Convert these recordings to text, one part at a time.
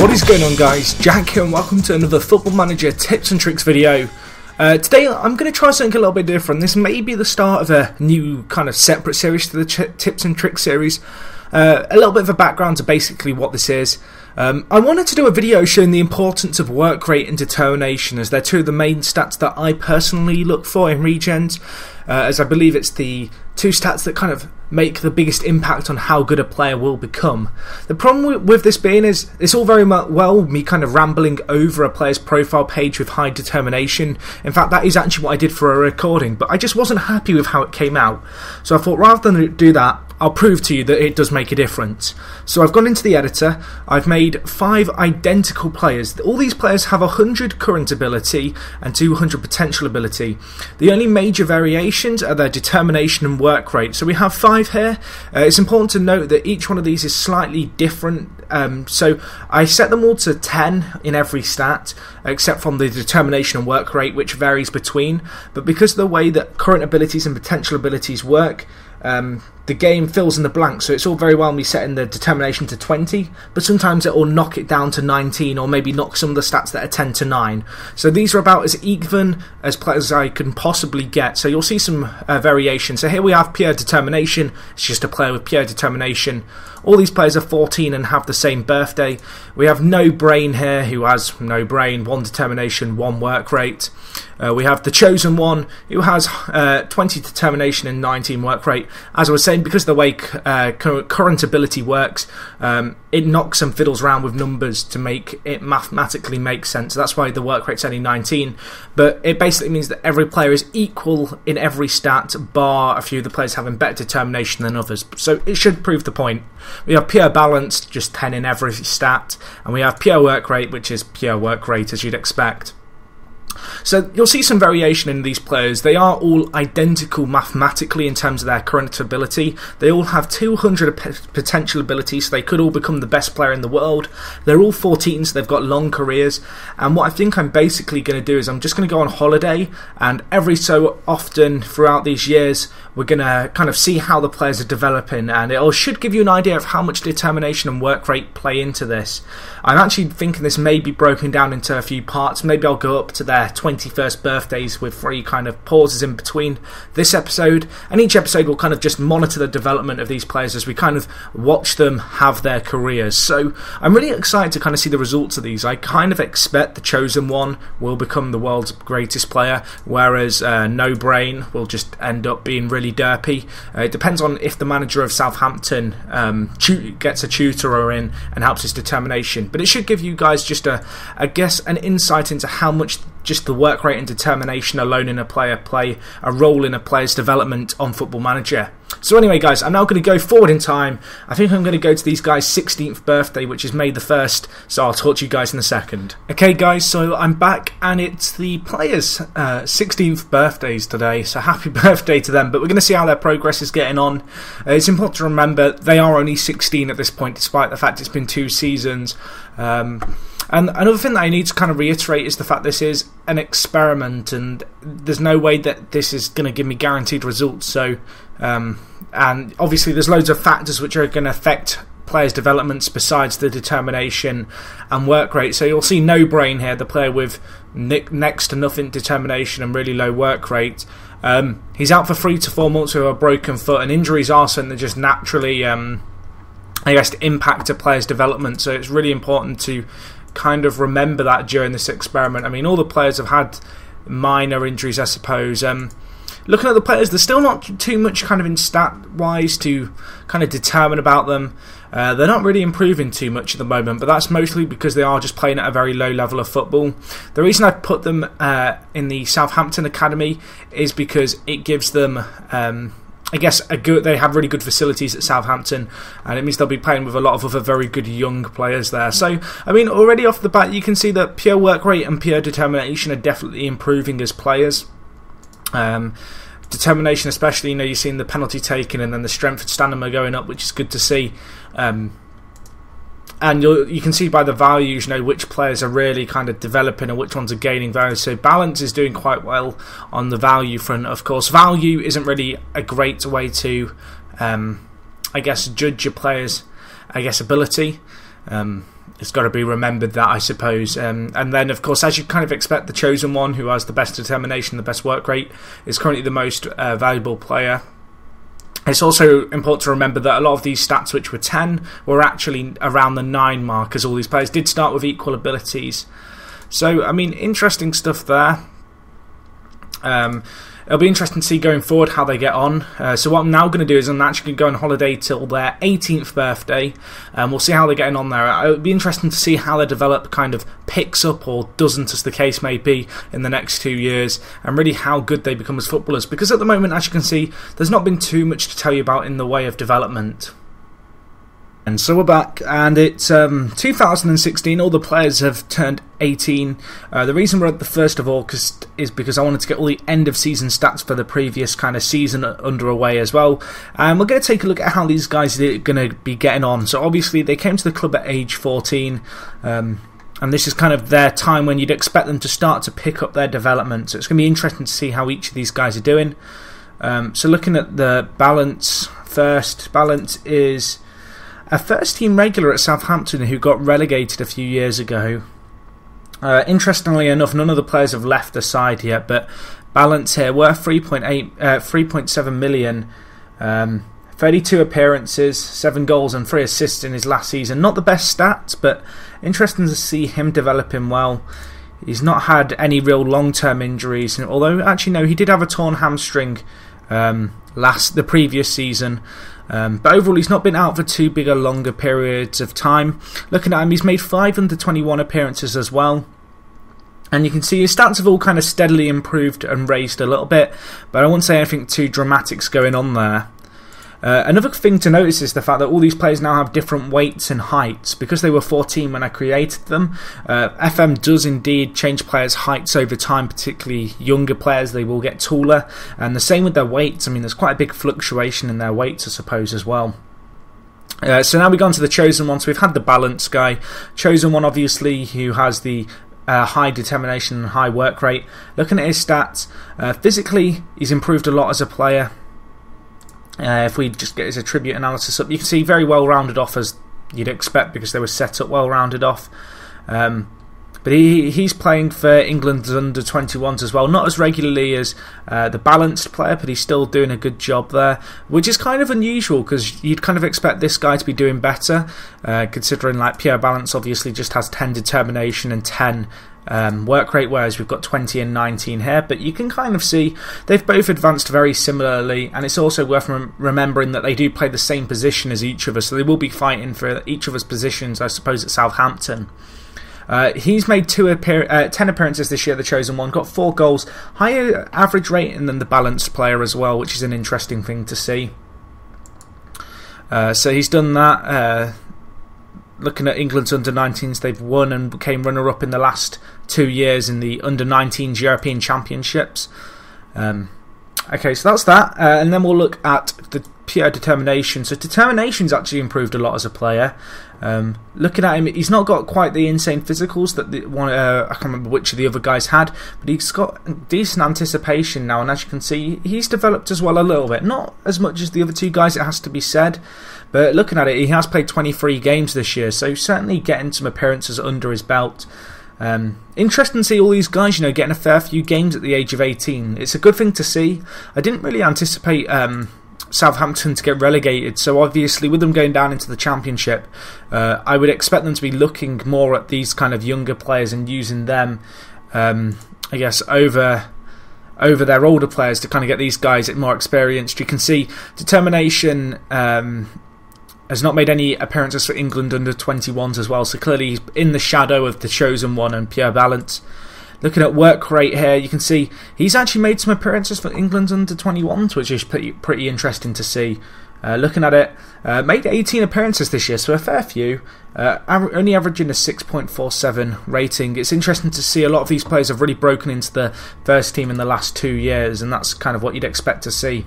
What is going on, guys? Jack here and welcome to another Football Manager tips and tricks video. Today I'm going to try something a little bit different. This may be the start of a new kind of separate series to the tips and tricks series. A little bit of a background to basically what this is. I wanted to do a video showing the importance of work rate and determination, as they're two of the main stats that I personally look for in regens, as I believe it's the two stats that kind of make the biggest impact on how good a player will become. The problem with this being is it's all very well me kind of rambling over a player's profile page with high determination. In fact, that is actually what I did for a recording, but I just wasn't happy with how it came out. So I thought, rather than do that, I'll prove to you that it does make a difference. So I've gone into the editor, I've made 5 identical players. All these players have 100 current ability and 200 potential ability. The only major variations are their determination and work rate. So we have 5 here. It's important to note that each one of these is slightly different. So I set them all to 10 in every stat, except from the determination and work rate, which varies between. But because of the way that current abilities and potential abilities work, the game fills in the blanks, so it's all very well me setting the determination to 20, but sometimes it will knock it down to 19, or maybe knock some of the stats that are 10 to 9. So these are about as even as players as I can possibly get, so you'll see some variation. So here we have pure determination, it's just a player with pure determination. All these players are 14 and have the same birthday. We have No Brain here, who has no brain, 1 determination, 1 work rate. We have the Chosen One, who has 20 determination and 19 work rate. As I was saying, because of the way current ability works, it knocks and fiddles around with numbers to make it mathematically make sense. That's why the work rate's only 19. But it basically means that every player is equal in every stat, bar a few of the players having better determination than others. So it should prove the point. We have pure balance, just 10 in every stat, and we have pure work rate, which is pure work rate as you'd expect. So you'll see some variation in these players. They are all identical mathematically in terms of their current ability. They all have 200 potential abilities, so they could all become the best player in the world. They're all 14, so they've got long careers. And what I think I'm basically going to do is I'm just going to go on holiday, and every so often throughout these years we're going to kind of see how the players are developing, and it should give you an idea of how much determination and work rate play into this. I'm actually thinking this may be broken down into a few parts. Maybe I'll go up to their 21st birthdays with 3 kind of pauses in between this episode, and each episode will kind of just monitor the development of these players as we kind of watch them have their careers. So I'm really excited to kind of see the results of these. I kind of expect the Chosen One will become the world's greatest player, whereas No Brain will just end up being really derpy. It depends on if the manager of Southampton gets a tutor in and helps his determination, but it should give you guys just I guess an insight into how much just the work rate and determination alone in a player play a role in a player's development on Football Manager. So anyway, guys, I'm now going to go forward in time. I think I'm going to go to these guys' 16th birthday, which is May the 1st, so I'll talk to you guys in a second. Okay, guys, so I'm back, and it's the players' 16th birthdays today, so happy birthday to them. But we're going to see how their progress is getting on. It's important to remember they are only 16 at this point, despite the fact it's been 2 seasons. And another thing that I need to kind of reiterate is the fact this is an experiment, and there's no way that this is going to give me guaranteed results. So, and obviously there's loads of factors which are going to affect players' developments besides the determination and work rate. So you'll see No Brain here, the player with next to nothing determination and really low work rate. He's out for 3 to 4 months with a broken foot, and injuries are something that just naturally, I guess, impact a player's development. So it's really important to kind of remember that during this experiment. I mean, all the players have had minor injuries, I suppose. Looking at the players, there's still not too much kind of in stat-wise to kind of determine about them. They're not really improving too much at the moment, but that's mostly because they are just playing at a very low level of football. The reason I put them in the Southampton Academy is because it gives them I guess they have really good facilities at Southampton, and it means they'll be playing with a lot of other very good young players there. So, I mean, already off the bat, you can see that pure work rate and pure determination are definitely improving as players. Determination especially, you know, you're seeing the penalty taken and then the strength and stamina going up, which is good to see. And you can see by the values, you know, which players are really kind of developing and which ones are gaining value. So balance is doing quite well on the value front. Of course, value isn't really a great way to, I guess, judge your players' ability. It's got to be remembered that, I suppose. And then, of course, as you kind of expect, the chosen one, who has the best determination, the best work rate, is currently the most valuable player. It's also important to remember that a lot of these stats, which were 10, were actually around the 9 mark, as all these players did start with equal abilities. So, I mean, interesting stuff there. It'll be interesting to see going forward how they get on. So what I'm now going to do is I'm actually going to go on holiday till their 18th birthday, and we'll see how they're getting on there. It'll be interesting to see how their develop kind of picks up or doesn't, as the case may be, in the next 2 years, and really how good they become as footballers. Because at the moment, as you can see, there's not been too much to tell you about in the way of development. And so we're back, and it's 2016. All the players have turned 18. The reason we're at the 1st of August is because I wanted to get all the end of season stats for the previous kind of season underway as well. And we're going to take a look at how these guys are going to be getting on. So obviously they came to the club at age 14, and this is kind of their time when you'd expect them to start to pick up their development. So it's going to be interesting to see how each of these guys are doing. So looking at the balance first, balance is a first-team regular at Southampton who got relegated a few years ago. Interestingly enough, none of the players have left the side yet, but balance here worth 3.7 million. 32 appearances, 7 goals and 3 assists in his last season. Not the best stats, but interesting to see him developing well. He's not had any real long-term injuries, although actually no, he did have a torn hamstring the previous season. But overall, he's not been out for too big a longer periods of time. Looking at him, he's made 5 under-21 appearances as well. And you can see his stats have all kind of steadily improved and raised a little bit, but I won't say anything too dramatic's going on there. Another thing to notice is the fact that all these players now have different weights and heights. Because they were 14 when I created them, FM does indeed change players' heights over time, particularly younger players. They will get taller, and the same with their weights. I mean, there's quite a big fluctuation in their weights, I suppose, as well. So now we've gone to the chosen one. So we've had the balance guy. Chosen one, obviously, who has the high determination and high work rate. Looking at his stats, physically, he's improved a lot as a player. If we just get his attribute analysis up, you can see very well rounded off, as you'd expect, because they were set up well rounded off. But he's playing for England's under-21s as well, not as regularly as the balanced player, but he's still doing a good job there, which is kind of unusual because you'd kind of expect this guy to be doing better, considering like Pierre Balance obviously just has 10 determination and 10 work rate, whereas we've got 20 and 19 here. But you can kind of see they've both advanced very similarly, and it's also worth remembering that they do play the same position as each of us, so they will be fighting for each of us positions, I suppose, at Southampton. He's made 10 appearances this year, the chosen one, got 4 goals, higher average rating than the balanced player as well, which is an interesting thing to see. So he's done that. Looking at England's under-19s, they've won and became runner-up in the last 2 years in the under-19s European Championships. Okay, so that's that. And then we'll look at the pure determination. So determination's actually improved a lot as a player. Looking at him, he's not got quite the insane physicals that I can't remember which of the other guys had, but he's got decent anticipation now, and as you can see, he's developed as well a little bit. Not as much as the other 2 guys, it has to be said, but looking at it, he has played 23 games this year, so certainly getting some appearances under his belt. Interesting to see all these guys, getting a fair few games at the age of 18. It's a good thing to see. I didn't really anticipate Southampton to get relegated, so obviously with them going down into the Championship, I would expect them to be looking more at these kind of younger players and using them, I guess, over their older players to kind of get these guys more experienced. You can see determination has not made any appearances for England under 21s as well, so clearly he's in the shadow of the chosen one and Pierre Balance. Looking at work rate here, you can see he's actually made some appearances for England's under 21s, which is pretty interesting to see. Looking at it, made 18 appearances this year, so a fair few, only averaging a 6.47 rating. It's interesting to see a lot of these players have really broken into the first team in the last 2 years, and that's kind of what you'd expect to see.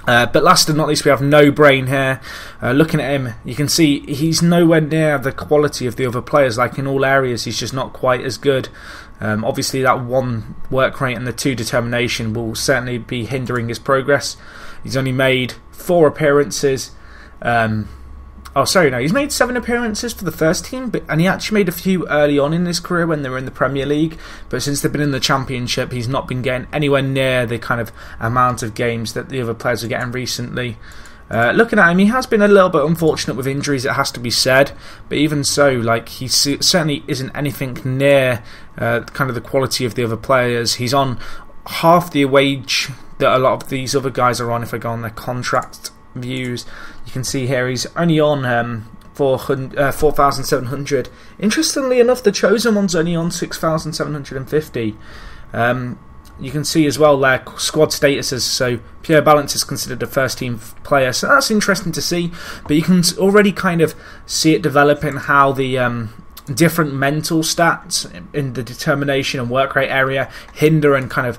But last but not least, we have No Brain here. Looking at him, you can see he's nowhere near the quality of the other players. Like in all areas, he's just not quite as good. Obviously, that 1 work rate and the 2 determination will certainly be hindering his progress. He's only made 4 appearances, Oh, sorry, no. He's made 7 appearances for the first team, and he actually made a few early on in his career when they were in the Premier League. But since they've been in the Championship, he's not been getting anywhere near the kind of amount of games that the other players are getting recently. Looking at him, he has been a little bit unfortunate with injuries, it has to be said. But even so, like, he certainly isn't anything near kind of the quality of the other players. He's on half the wage that a lot of these other guys are on if I go on their contract views. You can see here he's only on 4,700. Interestingly enough, the chosen one's only on 6,750. You can see as well their squad statuses, so Pierre Balance is considered a first team player, so that's interesting to see. But you can already kind of see it developing how the different mental stats in the determination and work rate area hinder and kind of,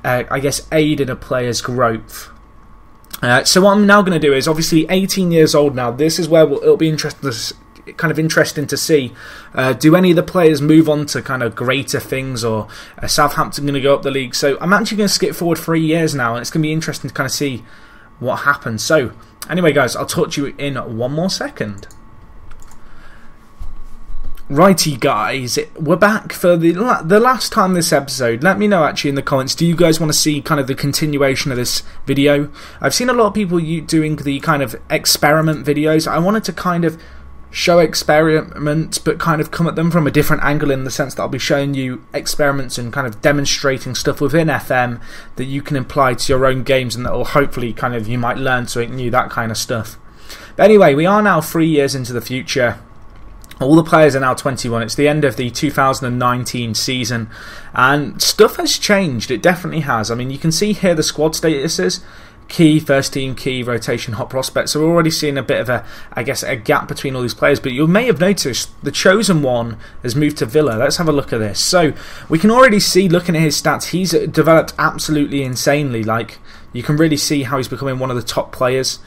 I guess, aid in a player's growth. So what I'm now going to do is, obviously 18 years old now, this is where it'll be interesting to see, do any of the players move on to kind of greater things, or Southampton going to go up the league? So I'm actually going to skip forward 3 years now, and it's going to be interesting to kind of see what happens. So anyway guys, I'll talk to you in one more second. Righty guys, we're back for the last time this episode. Let me know actually in the comments, do you guys want to see kind of the continuation of this video? I've seen a lot of people doing the kind of experiment videos. I wanted to kind of show experiments, but kind of come at them from a different angle, in the sense that I'll be showing you experiments and kind of demonstrating stuff within FM that you can apply to your own games, and that will hopefully kind of, you might learn something new, that kind of stuff. But anyway, we are now 3 years into the future. All the players are now 21. It's the end of the 2019 season, and stuff has changed. It definitely has. I mean, you can see here the squad statuses: key, first team, key, rotation, hot prospects. So we're already seeing a bit of a gap between all these players. But you may have noticed the chosen one has moved to Villa. Let's have a look at this. So we can already see, looking at his stats, he's developed absolutely insanely. Like, you can really see how he's becoming one of the top players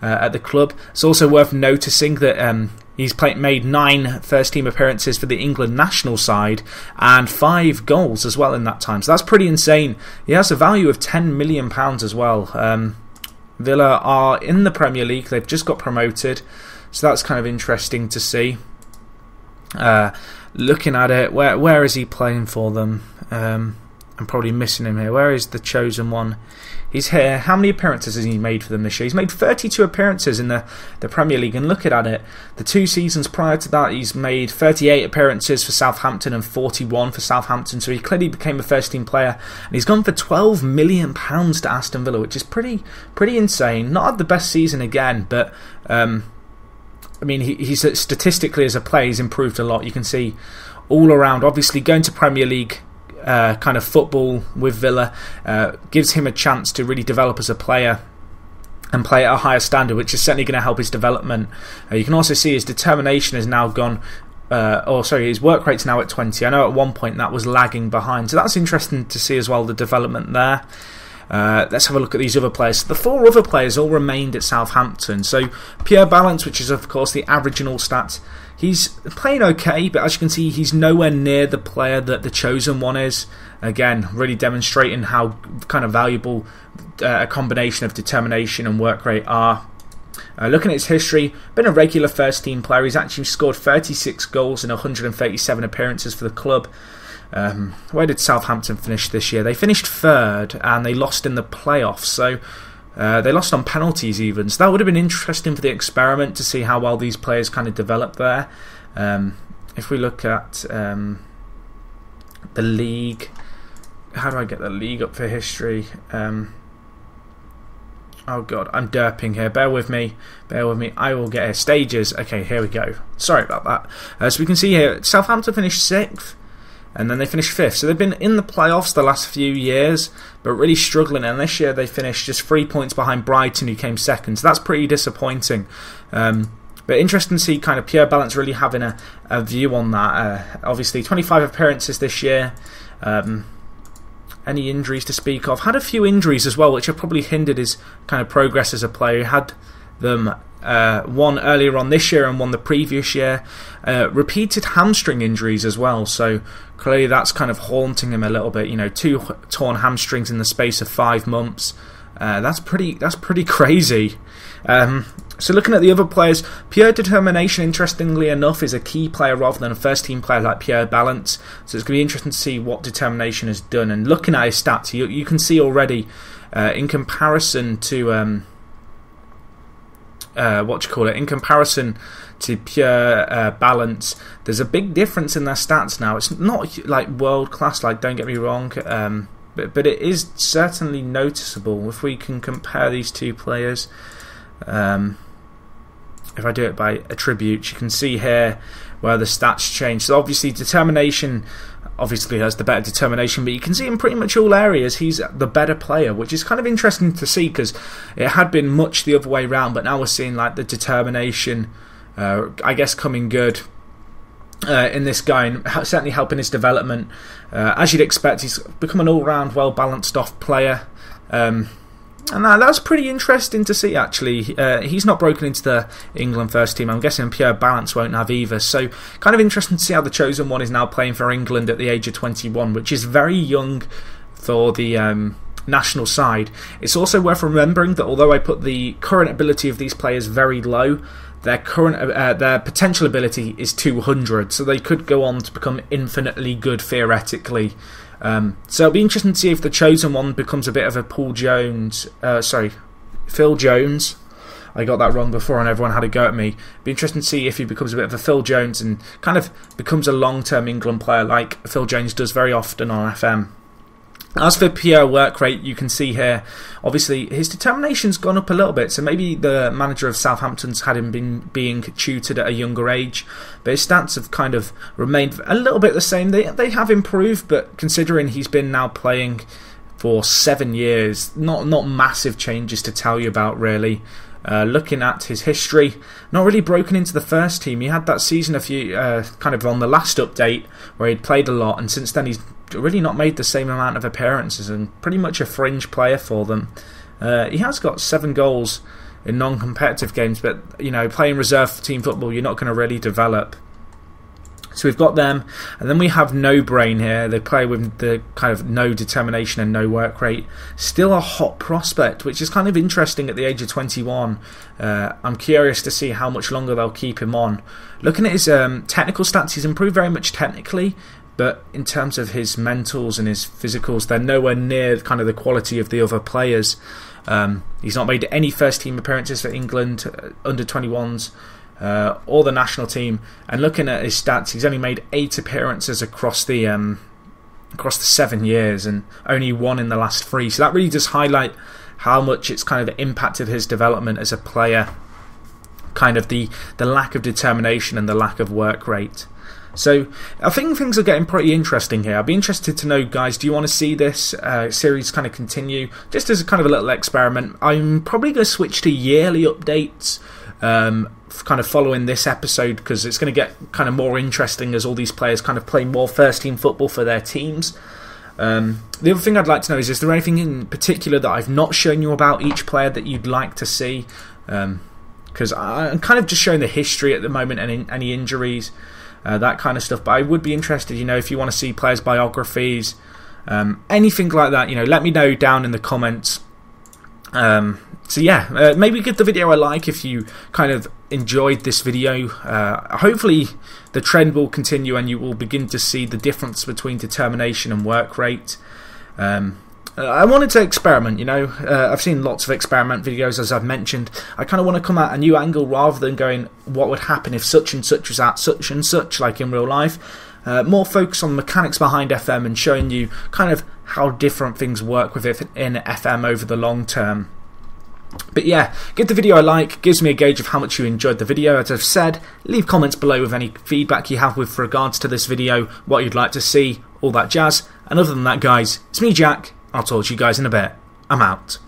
at the club. It's also worth noticing that he's made 9 first-team appearances for the England national side and 5 goals as well in that time. So that's pretty insane. He has a value of £10 million as well. Villa are in the Premier League. They've just got promoted. So that's kind of interesting to see. Looking at it, where is he playing for them? I'm probably missing him here. Where is the chosen one? He's here. How many appearances has he made for them this year? He's made 32 appearances in the Premier League. And looking at it, the 2 seasons prior to that, he's made 38 appearances for Southampton and 41 for Southampton. So he clearly became a first-team player. And he's gone for £12 million to Aston Villa, which is pretty insane. Not had the best season again, but I mean, he's statistically as a player, he's improved a lot. You can see all around. Obviously, going to Premier League kind of football with Villa gives him a chance to really develop as a player and play at a higher standard, which is certainly going to help his development. You can also see his determination has now gone, his work rate's now at 20. I know at one point that was lagging behind, so that's interesting to see as well, the development there. Let's have a look at these other players. The 4 other players all remained at Southampton. So Pierre Balance, which is of course the average in all stats, he's playing okay, but as you can see, he's nowhere near the player that the chosen one is. Again, really demonstrating how kind of valuable a combination of determination and work rate are. Looking at his history, been a regular first team player. He's actually scored 36 goals in 137 appearances for the club. Where did Southampton finish this year? They finished 3rd and they lost in the playoffs. So they lost on penalties even. So that would have been interesting for the experiment to see how well these players kind of develop there. If we look at the league, how do I get the league up for history? Oh god, I'm derping here. Bear with me. I will get here. Stages. Okay, here we go. Sorry about that. So we can see here, Southampton finished 6th. And then they finished 5th. So they've been in the playoffs the last few years, but really struggling. And this year they finished just 3 points behind Brighton, who came 2nd. So that's pretty disappointing. But interesting to see kind of Pierre Balance really having a view on that. Obviously, 25 appearances this year. Any injuries to speak of? Had a few injuries as well, which have probably hindered his kind of progress as a player. He had them one earlier on this year and one the previous year. Repeated hamstring injuries as well, so clearly that's kind of haunting him a little bit. You know, 2 torn hamstrings in the space of 5 months. That's pretty crazy. So looking at the other players, pure determination, interestingly enough, is a key player rather than a first-team player like pure balance. So it's going to be interesting to see what determination has done. And looking at his stats, you can see already, in comparison to in comparison to pure balance, there's a big difference in their stats now. It's not like world class, like, don't get me wrong, but it is certainly noticeable. If we can compare these two players, if I do it by attributes, you can see here where the stats change. So obviously determination obviously has the better determination, but you can see in pretty much all areas he's the better player, which is kind of interesting to see, because it had been much the other way around, but now we're seeing like the determination I guess coming good in this guy, and certainly helping his development. As you'd expect, he's become an all-round well balanced off player, and that's pretty interesting to see, actually. He's not broken into the England first team. I'm guessing pure balance won't have either. So kind of interesting to see how the chosen one is now playing for England at the age of 21, which is very young for the national side. It's also worth remembering that although I put the current ability of these players very low, their potential ability is 200, so they could go on to become infinitely good theoretically. So it'll be interesting to see if the chosen one becomes a bit of a Phil Jones. I got that wrong before and everyone had a go at me. It'll be interesting to see if he becomes a bit of a Phil Jones and kind of becomes a long-term England player like Phil Jones does very often on FM. As for pure work rate, you can see here, obviously his determination's gone up a little bit, so maybe the manager of Southampton's had him being tutored at a younger age, but his stats have kind of remained a little bit the same. They have improved, but considering he's been now playing for 7 years, not massive changes to tell you about, really. Looking at his history, not really broken into the first team. He had that season a few kind of on the last update where he'd played a lot, and since then he's really not made the same amount of appearances and pretty much a fringe player for them. He has got 7 goals in non-competitive games, but you know, playing reserve team football, you're not going to really develop. So we've got them, and then we have No Brain here. They play with the kind of no determination and no work rate. Still a hot prospect, which is kind of interesting at the age of 21. I'm curious to see how much longer they'll keep him on. Looking at his technical stats, he's improved very much technically, but in terms of his mentals and his physicals, they're nowhere near kind of the quality of the other players. He's not made any first team appearances for England under 21s. Or the national team, and looking at his stats, he's only made 8 appearances across the 7 years, and only 1 in the last 3. So that really does highlight how much it's kind of impacted his development as a player, kind of the lack of determination and the lack of work rate. So I think things are getting pretty interesting here. I'd be interested to know, guys, do you want to see this series kind of continue, just as a kind of a little experiment? I'm probably going to switch to yearly updates, kind of following this episode, because it's going to get kind of more interesting as all these players kind of play more first team football for their teams. The other thing I'd like to know is there anything in particular that I've not shown you about each player that you'd like to see? Because I'm kind of just showing the history at the moment and any injuries, that kind of stuff. But I would be interested, you know, if you want to see players' biographies, anything like that, you know, let me know down in the comments. So yeah, maybe give the video a like if you kind of enjoyed this video. Hopefully the trend will continue and you will begin to see the difference between determination and work rate. I wanted to experiment, you know. I've seen lots of experiment videos, as I've mentioned. I kind of want to come at a new angle rather than going, what would happen if such and such was at such and such, like in real life. More focus on the mechanics behind FM and showing you kind of how different things work with it in FM over the long term. But yeah, give the video a like, gives me a gauge of how much you enjoyed the video. As I've said, leave comments below with any feedback you have with regards to this video, what you'd like to see, all that jazz. And other than that, guys, it's me, Jack. I'll talk to you guys in a bit. I'm out.